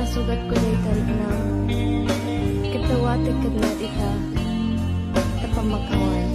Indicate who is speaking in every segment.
Speaker 1: sugat ko na itanang katawatig ka na ita tapamakawan.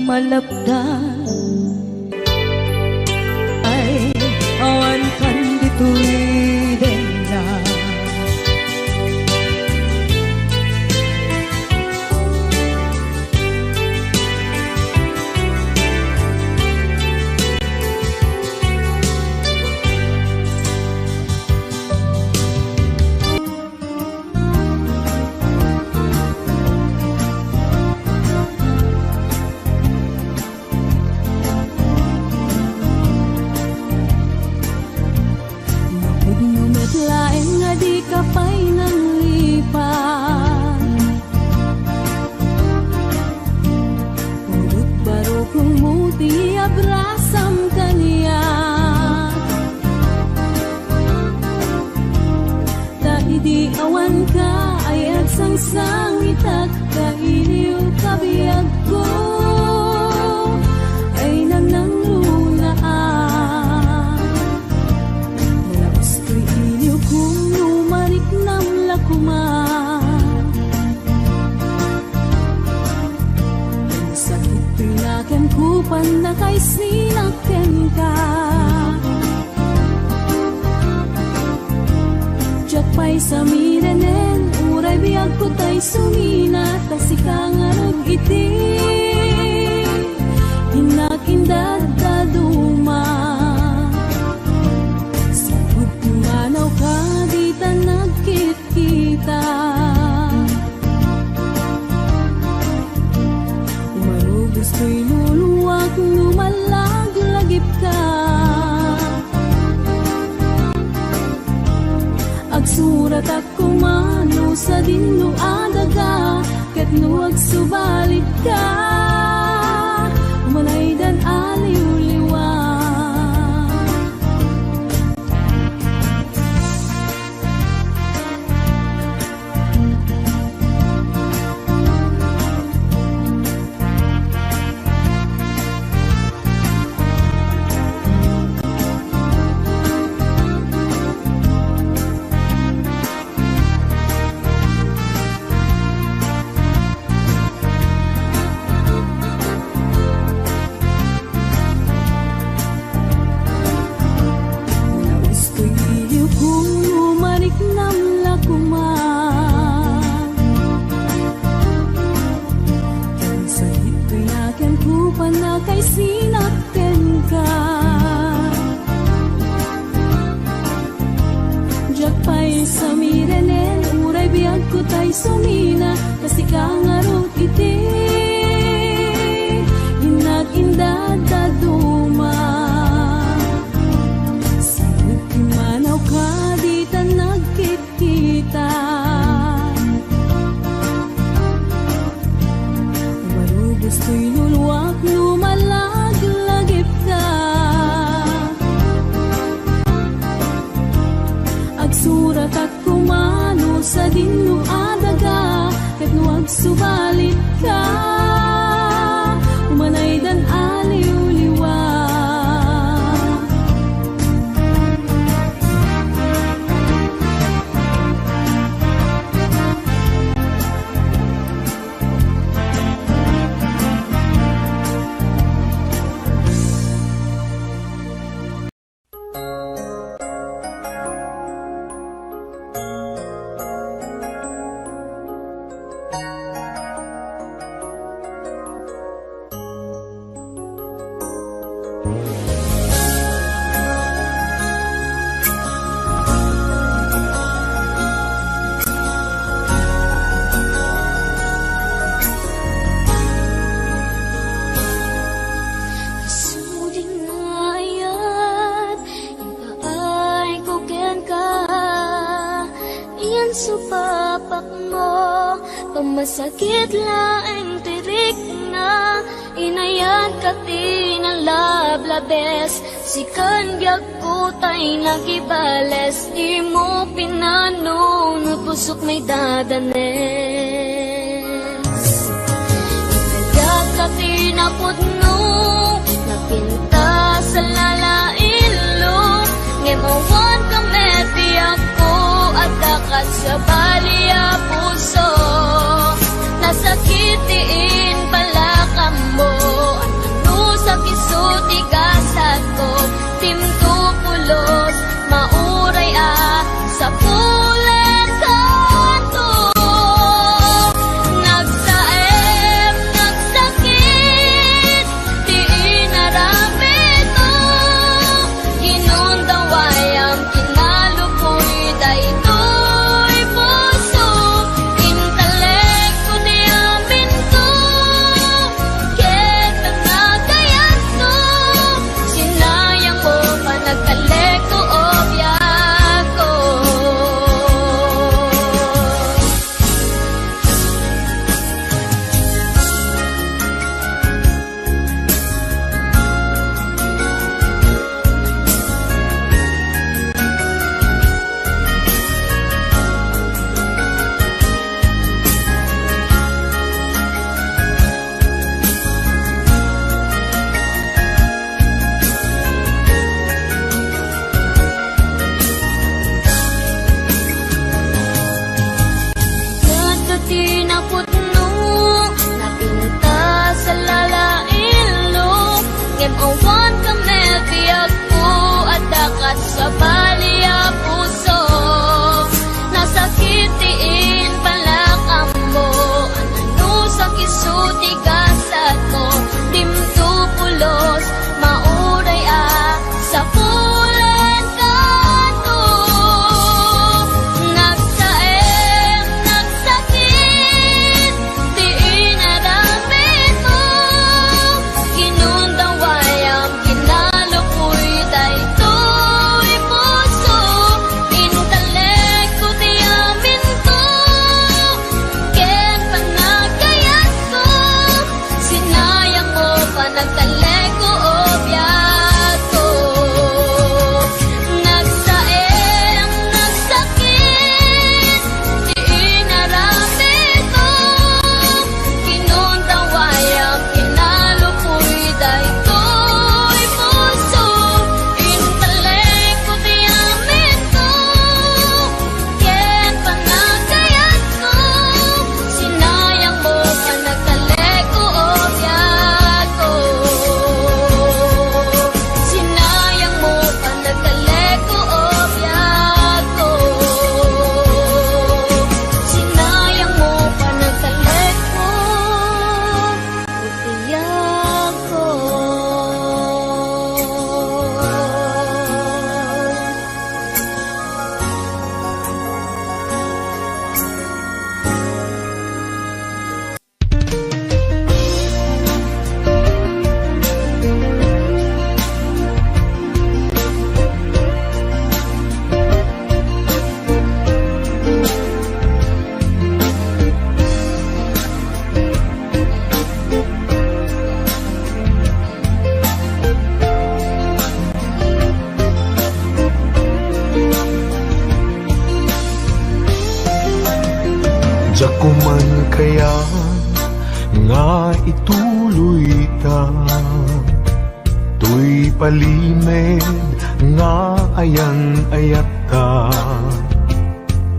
Speaker 2: Malapdan ay awan kan dito'y denda. Lain nga di ka pa'y nang lipat, urut baro kung muti abrasam kaniya. Dahil di awan ka ay agsangsang itak kailiw kabiyag ko ay nang lunaan. Kung lumarik ng lakuman, ang sakit pinakan kupan na kay sinaken ka. Diyak pa'y sa mirenen, uray biyag ko ta'y sumina, tasikang arog iti, hinakindad daduma. Manaw ka di ta nagkit-kita, umarugos ko'y luluwag lumalag-lagip ka. Agsurat ako mano sa dinlo adaga, ket nuwag subalit ka, umalaydan aliw-liwa. ko tay sumina, kasi kangarot iti. Inag-indad daduma. Sa manaw ka, di ta nagkit-kita. Marubos ko'y luluwak, lumalaglagip ka. Agsurat at kumano sa dinlo adaga, ket no agsubalit ka, umanay dan aliw-liwa.
Speaker 1: Masakit laeng tirik na inayan kati na lablabes, sikan biag ko tay nagibales, di mo pinano no pusok may dadanes. Inayag kati na pudno napinta sa lalailo, ngemawan kami biag ko at dakat sa baliya puso. Nasakitiin pala ka mo, ano sa kisuti kasat ko, timtupulos, mauray sa pulen kanto. Nagsaem, nagsakit, di inaramit mo, ginundaway ang kinalupoy daytoy puso. Awan kami biag ko at dakat sa baliya puso. Nasakitiin pala ka mo, ano sa kisuti kasat ko, timtupulos, mauray sa pulen kanto. Nagsaem, nagsakit, di inaramit mo, ginundaway ang kinalupoy daytoy puso.
Speaker 3: kuman kaya nga ituloy ta, tuy palimed nga ayan ayat ta,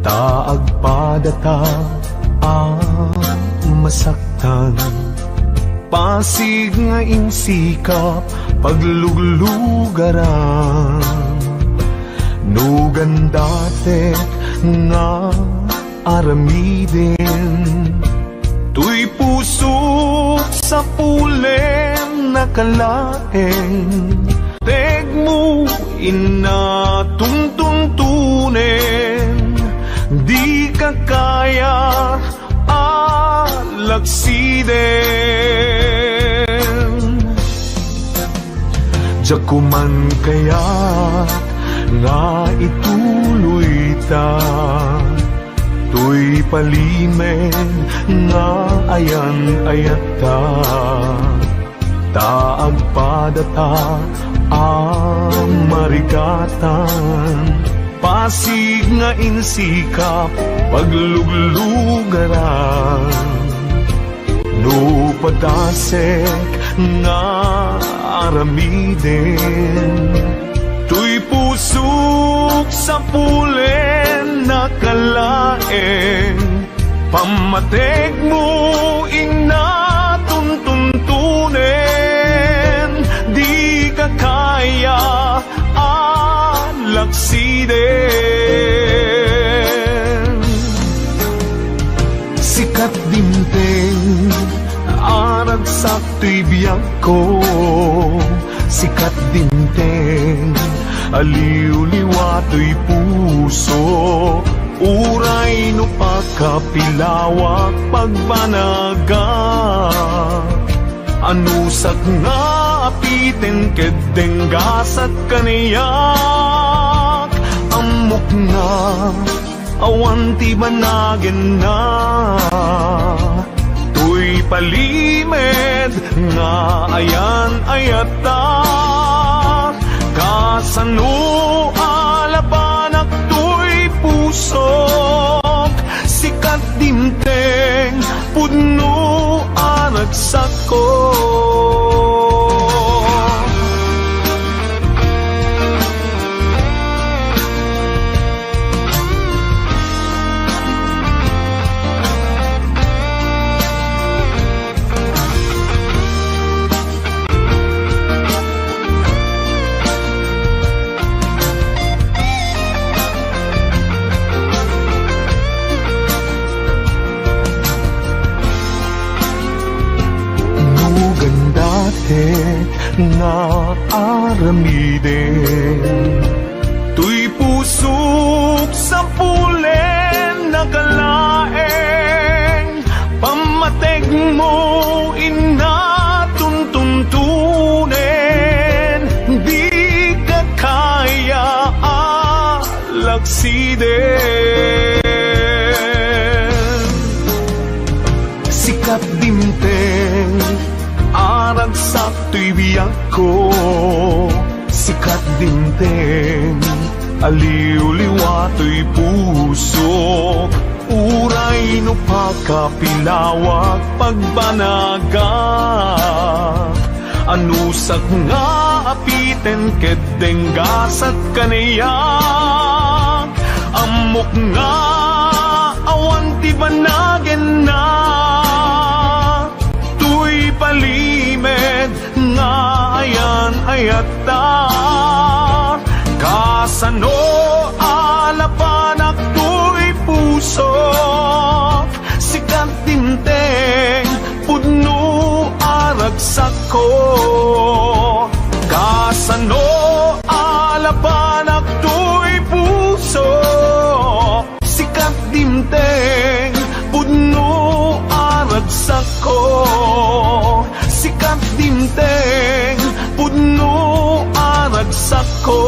Speaker 3: taag padata masaktan, pasig nga insikap pagluglugaran, nugan datet nga aramiden, tuy pusok sa pulen nakalaeng, teg mo ina tuntunen, di ka kaya alagsiden. Diyak kuman kaya nga ituloy ta, tuy palimen nga ayan ayat ta, taag padata marikatan, pasig nga insikap pagluglugaran, no padasek nga aramiden, tuy pusok sa pulen nakalaeng, pamateg mo inatuntuntunen, di ka kaya alagsiden. Sikat dinteng arag sakto'y biyag ko, sikat dinteng aliw-liwato'y puso, uray no pagkapilawak pagbanaga, anusak nga apiten kedeng gasat kaniyak, amok nga awan ti banagin na, tuy palimed nga ayan ayata, kasano alabanak tuy pusok, sikat dimteng pudno aragsak ko. Na aramiden, tuy pusok sa pulen nakalaeng, pamateg mo inatuntuntunen, di ka kaya alagsiden. Sikat dimteng arag sakto'y biyag ko, sikat dinteng aliw-liwato'y puso, uray no pagkapilawak pagbanaga, anusak nga apiten kedeng gasat kaniyak, amok nga awan ti banagin na, tuy palimed nga ayan ayata, kasano alapanak tuy puso, sikat dinteng pudno aragsak ko, kasano alapanak tuy puso, sikat dinteng pudno aragsak ko, sikat dinteng pudno aragsak ko.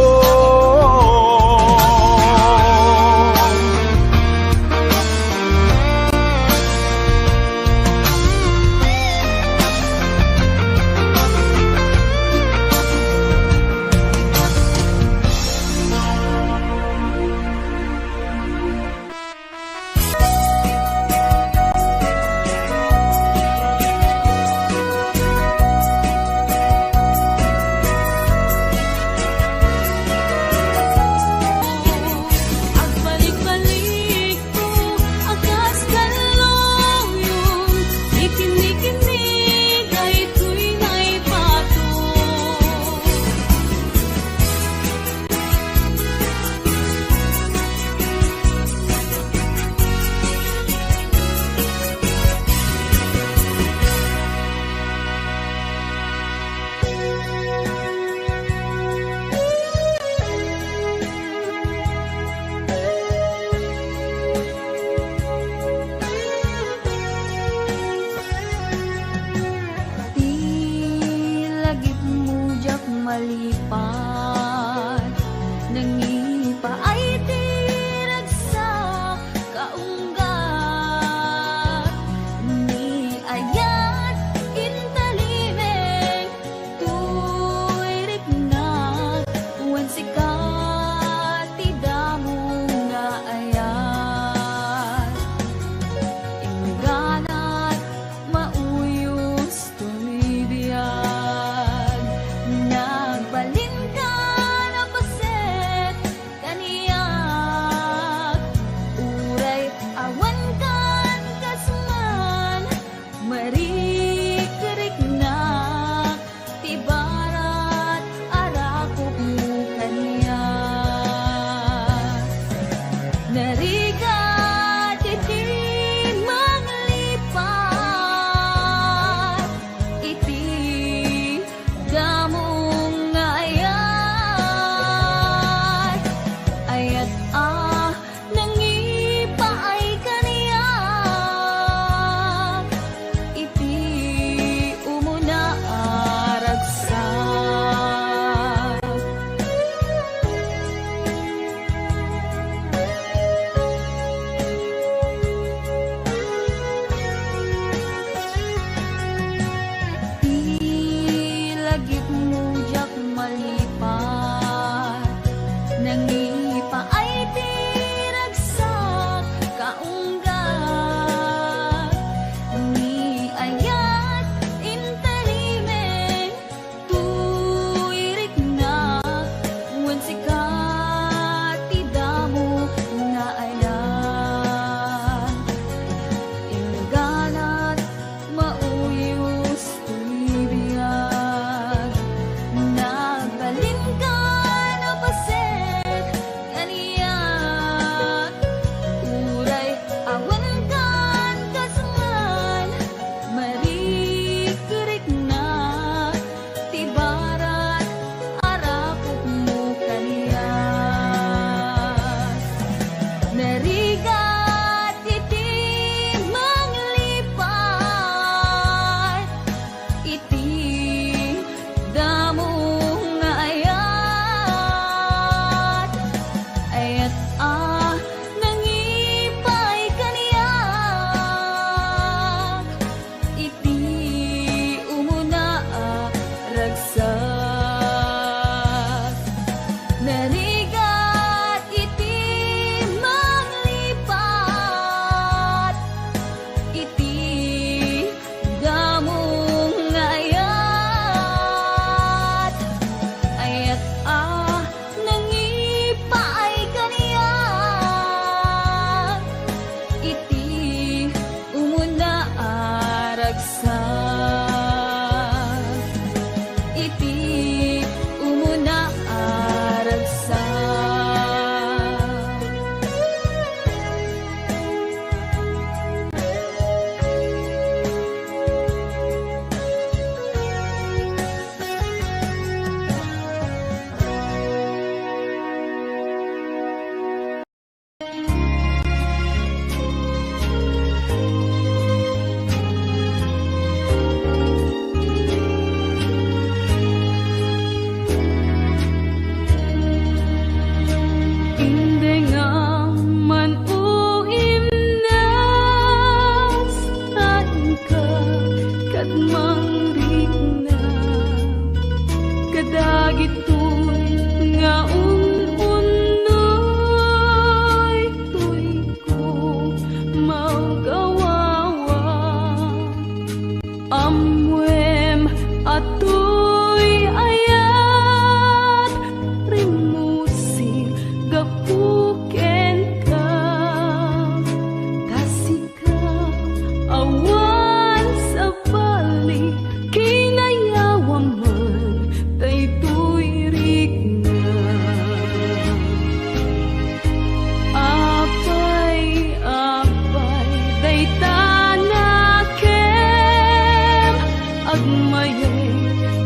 Speaker 2: agmayay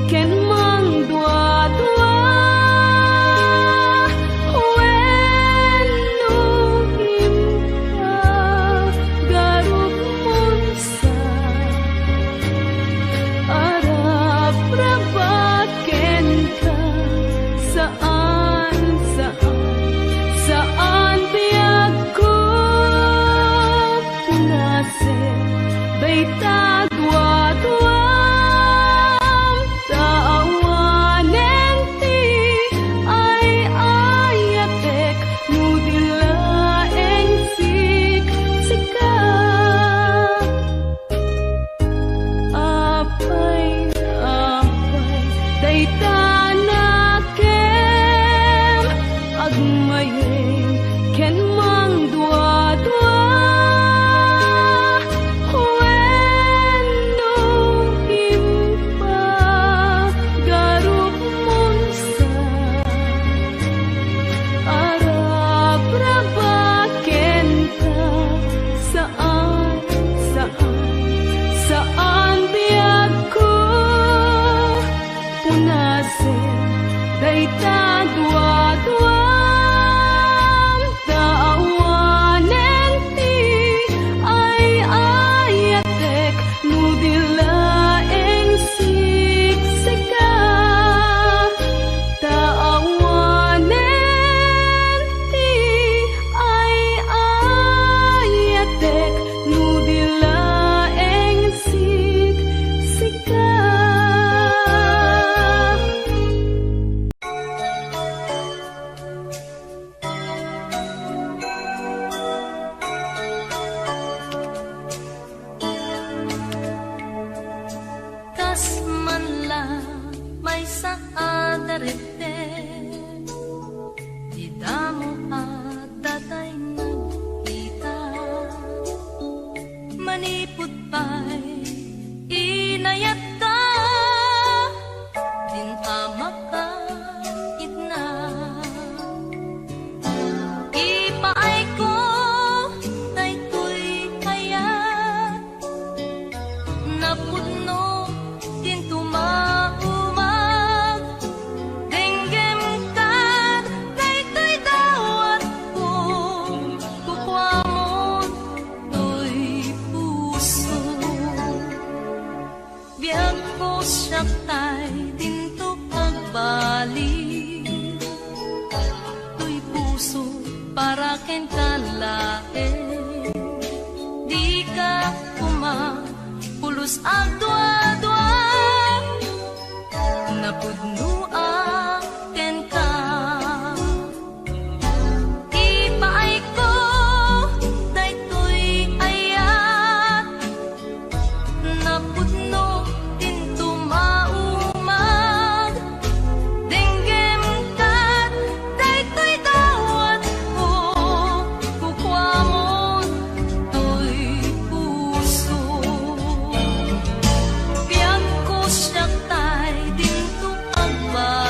Speaker 2: ken mang dua-dua wenno impa garuk monsa arap rabaken ka saan biag ko punase baita dua-duam taawanen ti ay ayatek nudilaeng sika apay dayta nakem agmayay ken mang dua-dua wenno impa garuk monsa arap rabaken ka saan biag ko punase dayta dua-duam taawanen ti ay ayatek nudilaeng siksika taawanen ti ay ayatek nudilaeng siksika.
Speaker 1: Kas man lang may saadarete di damo at datay nagkita manipot pa'y inayat ka din amak ka itna ipaay ko daytoy kayat napudno din tumaumag denggem kad daytoy dawat ko kukwamon to'y puso biag ko siyaktay dinto pagbalik to'y puso para ken kalae di ka pulos ang dua-dua napudno ken ka ipaay ko daytoy ayat napudno din tumaumag denggem kat daytoy dawat ko kukwamon to'y puso biag ko siyaktay dinto pagbalik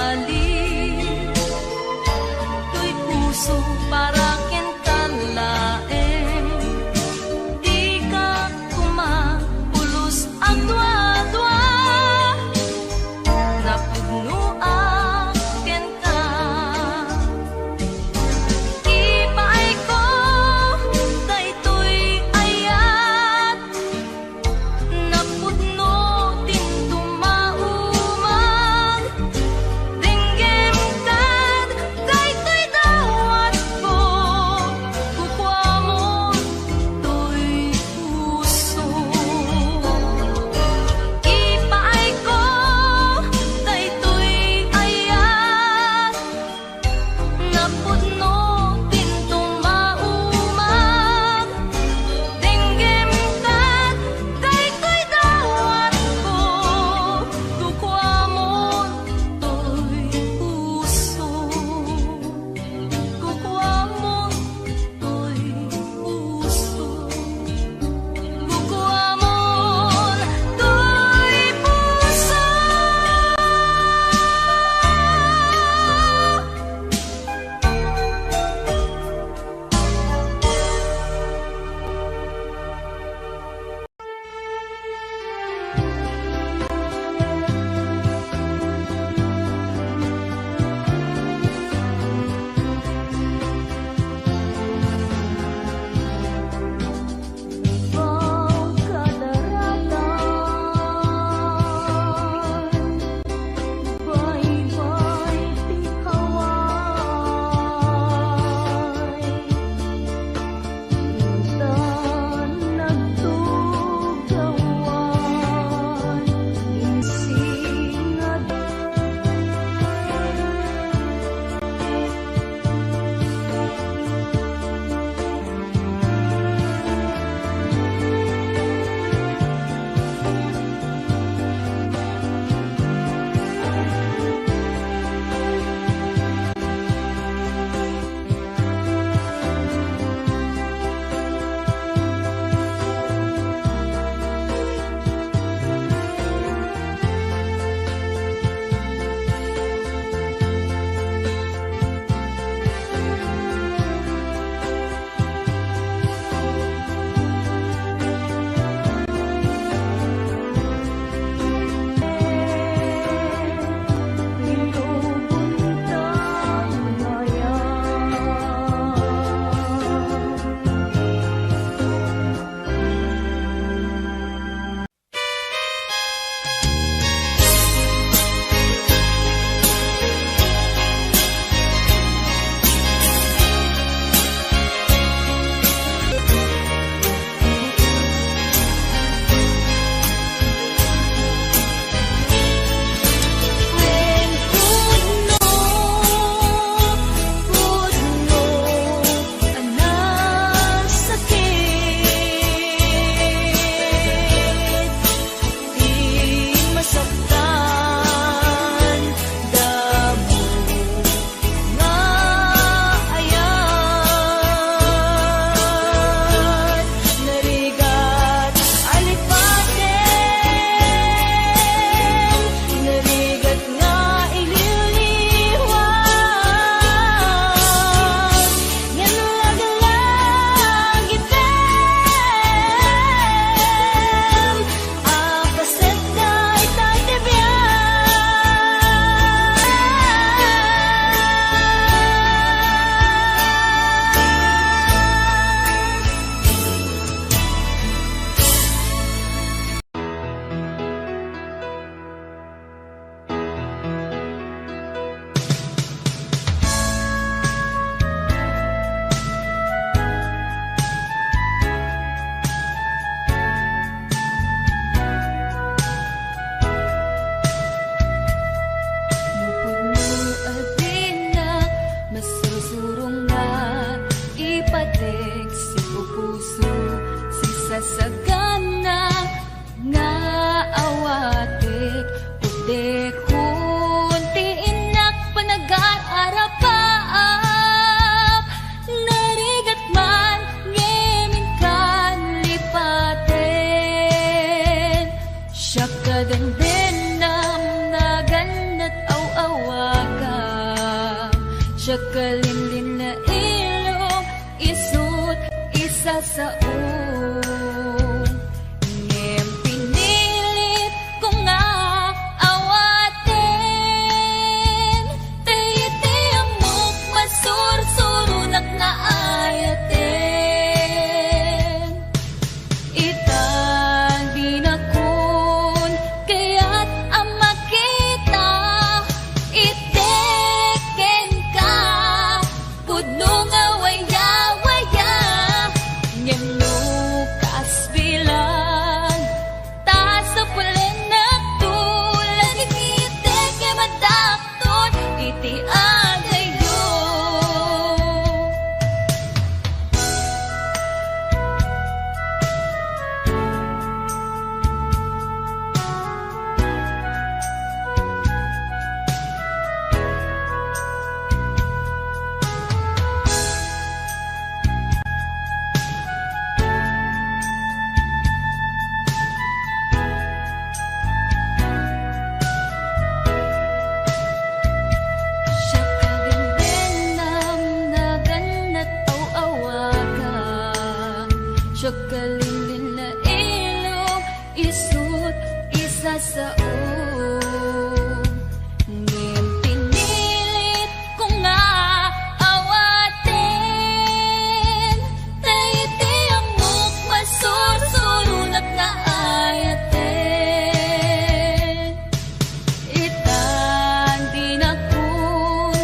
Speaker 2: siya kalimlim na ilong, isut isa sa ngem pinilit ko nga awatin, tayiti amok masursurunak na ayatin. Itang dinakon kaya't ang makita, iteken ka pudno nga waya-waya, ngem lukas bilang taas sa pulen na tulad iteke madakton iti agayo. Siya kalimbenam na ganat aw-awaga, siya kalimlim na ilong, isut isa sa ngem pinilit ko nga awatin, tayiti amok masursurunak na ayatin. Itang dinakon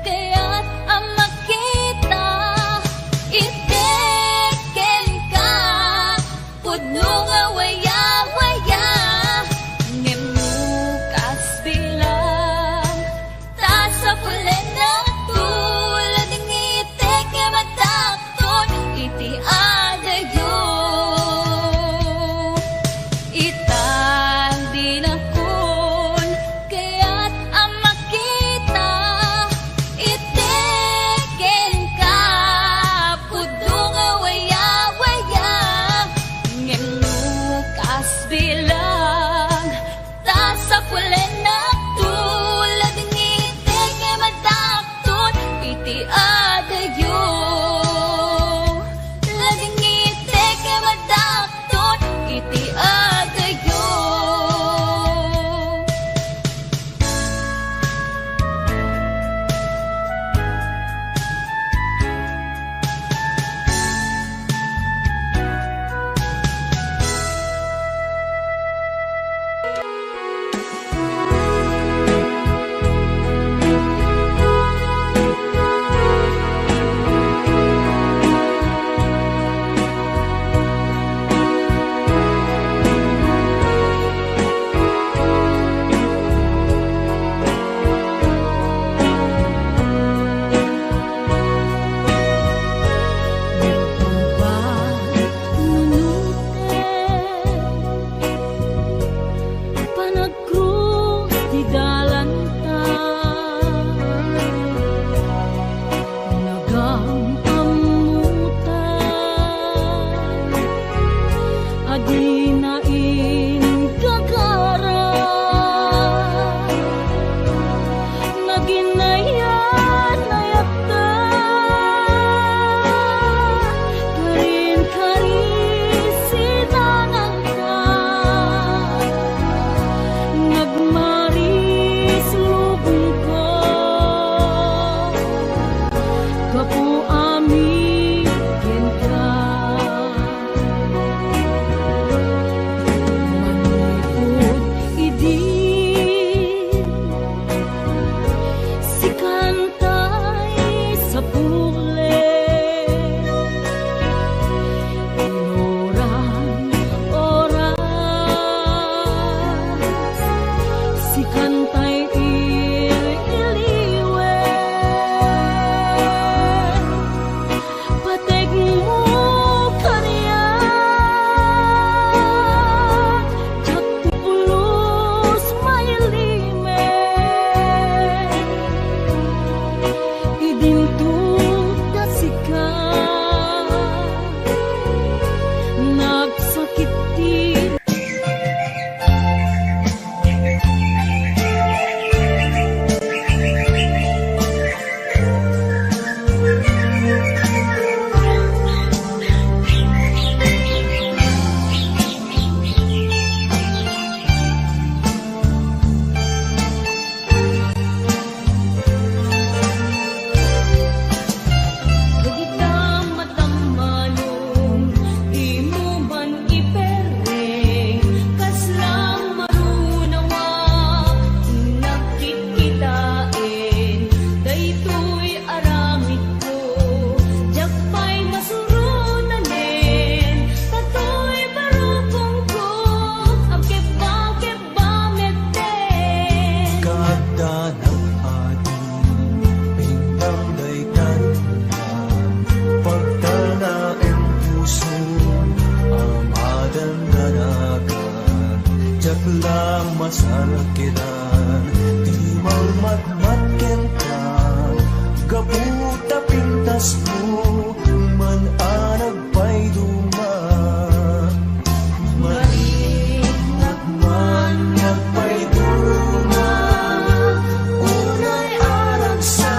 Speaker 2: kaya't ang makita, iteken ka pudno nga waya-waya, ngem lukas bilang taas sa pulen na tulad ng iteke madakton iti agayo. Itang dinakon kaya't ang makita, iteken ka pudno nga waya-waya, ngem lukas bilang taas sa pulen na tulad ng iteke madakton iti agayo. Laging iteke madakton iti agayo. Panagkrus di dalanta, nagampamutan, adi nain gagara, naginaya-nayata, karin-karisidanan ka, nagmaris lubong ko, kapu amigin ka.
Speaker 4: Agla masarkiran Di magmatmatken ka Gaputa pintas mo Man anag pa'y duma Marinag man nagpa'y duma Unay arang sa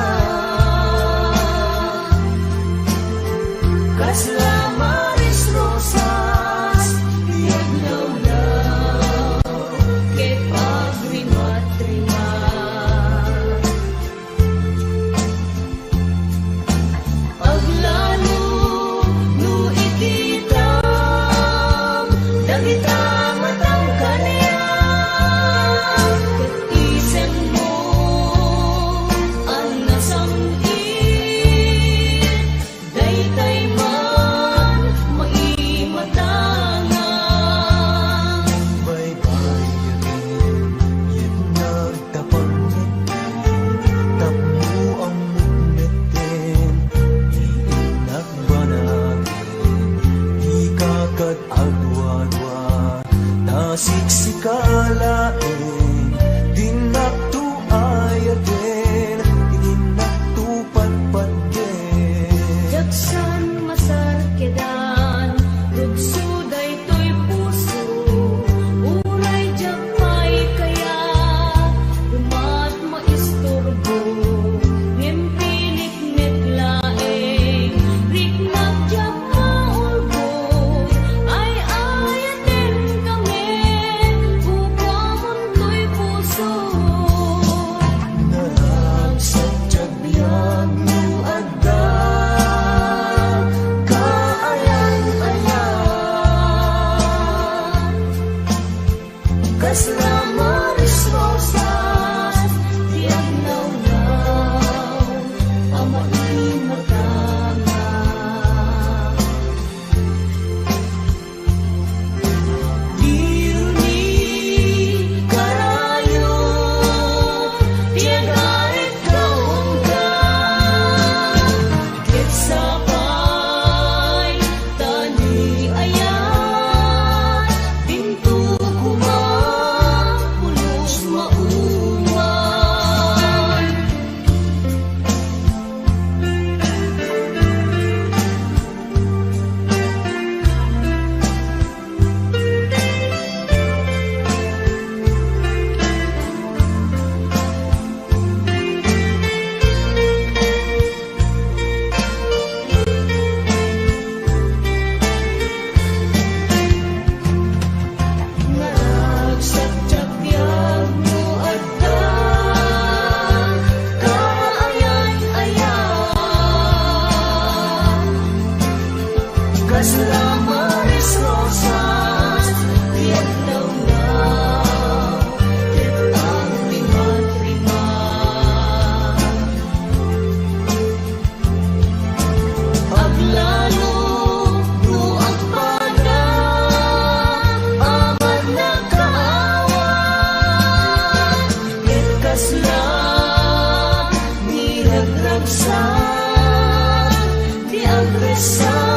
Speaker 4: Kasla Maris Rosas Yaglaw-law Kay pagrimat-rimat Paglalo no ikitam Dagita matang kaniya Isen mo ang nasangit Daytay man maimatangan Baybayin Yet nagtapang Tapmo ang mugnetin Iinak ba natin Ikakat agwadwa Nasiksikalain Dinaktu ayatin Dinaktu patpatgen
Speaker 2: Jaksan masarkedan Rugsuday to'y puso Unay japay kaya Umat maisturbo Rimpinik laeng Riknag jap maulboy Ay ayatin kami Upamon to'y puso
Speaker 4: Nagsadyag biyag no adda Kaayan-ayan Kasla Maris Rosas Di aglaw-law Ang maimatangan Diruni karayo Tiagarit kaong ka
Speaker 2: Kitsapay tani ayan Pintu kumang pulos mauman
Speaker 4: Nagsadyag biyag no adda Kaayan-ayan Kasla Maris Rosas Di aglaw-law Ket pagrimat-rimat Paglalo no agpada Amat na kaawan Ket kasla Niragragsan Di agresan